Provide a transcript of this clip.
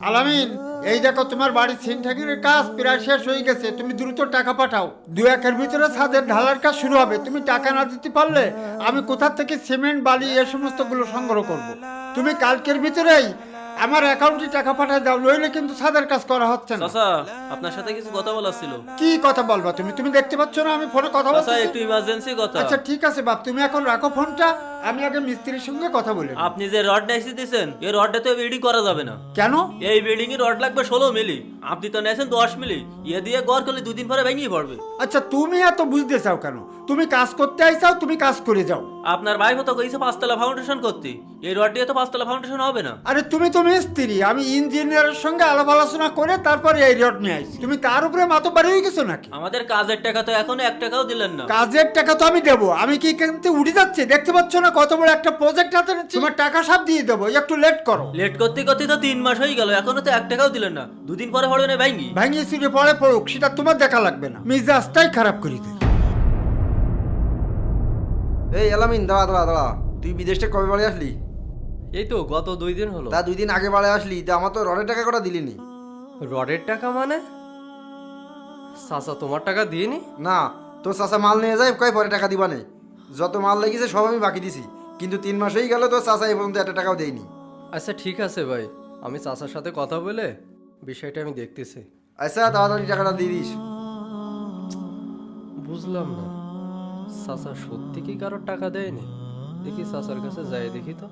আলামিন, এই দেখো তোমার বাড়ির সিনট্যাক্সের কাজ প্রায় শেষ হয়ে গেছে। তুমি দ্রুত টাকা পাঠাও। 2-1 ভিতরে ছাদের ঢালার কাজ শুরু হবে। তুমি টাকা না দিতে পারলে আমি কোথা থেকে সিমেন্ট বালি এ সমস্তগুলো সংগ্রহ করব। তুমি কালকের ভিতরেই আমার অ্যাকাউন্টে টাকা পাঠায় দাও, নইলে কিন্তু ছাদের কাজ করা হচ্ছে না। চাচা, আপনার সাথে কিছু কথা বলার ছিল। কি কথা বলবা তুমি? তুমি দেখতে পাচ্ছ না আমি ফোনে কথা চাচা, বলছি? একটু ইমার্জেন্সি কথা। আচ্ছা ঠিক আছে বাপ, তুমি এখন রাখো ফোনটা, আমি আগে মিস্ত্রির সঙ্গে কথা বলি। আপনি যে রড নাইসি দিয়েছেন, এই রডটা তো বিল্ডিং করা যাবে না। কেন? এই বিল্ডিং এর রড লাগবে 16 মিলি, আপনি তো নিয়েছেন 10 মিলি। ইয়ে দিয়ে গড় করলে 2 দিন পরে ভেঙে পড়বে। আচ্ছা তুমি এত বুঝতে চাও কেন? তুমি কাজ করতে আইসাও, তুমি কাজ করে যাও। আপনার ভাই তো কইছে 5 তলা ফাউন্ডেশন করতে, এই রড দিয়ে তো 5 তলা ফাউন্ডেশন হবে না। আরে তুমি তো মিস্ত্রি, আমি ইঞ্জিনিয়ারের সঙ্গে আলাপ আলোচনা করে তারপরে এই রড নিয়ে আইছি। তুমি তার উপরে মাতো বাড়ি হয়ে গেছো নাকি? আমাদের কাজের টাকা তো এখনো 1 টাকাও দিলেন না। কাজের টাকা তো আমি দেবো। আমি কি এখান থেকে উঠে যাচ্ছি? দেখতে পাচ্ছ না কত বড় একটা প্রজেক্ট হাতে নিচ্ছি? তোমার টাকা সব দিয়ে দেবো, একটু লেট করো। লেট করতে করতে তো 3 মাস হয়ে গেল, এখনো তো 1 টাকাও দিলেন না। 2 দিন পরে পড়বে না ভেঙে। ভাঙিয়ে চুরে পড়ে পড়ুক, সেটা তোমার দেখা লাগবে না। মিজাজটাই খারাপ করি দেয়। এই আলামিন, দাঁড়া দাঁড়া দাঁড়া, তুই বিদেশ থেকে কবে বাড়ি আসলি? এই তো গত 2 দিন হলো। তা 2 দিন আগে বাড়ি আসলি, তা আমার তো রডের টাকা কটা দিলিনি? রডের টাকা মানে? চাচা তোমার টাকা দিইনি? না, তোর চাচা মাল নিয়ে যায়, কয় পরে টাকা দিবা নেই। যত মাল লেগেছে সব আমি বাকি দিছি, কিন্তু 3 মাস হয়ে গেল তোর চাচা এই পর্যন্ত 1 টাকাও দেয়নি। আচ্ছা ঠিক আছে ভাই, আমি চাচার সাথে কথা বলে বিষয়টা আমি দেখতেছি। আচ্ছা তাড়াতাড়ি টাকাটা দিয়ে দিস। বুঝলাম না, চাচা সত্যি কি কারোর টাকা দেয়নি? দেখি চাচার কাছে যাই দেখি তো।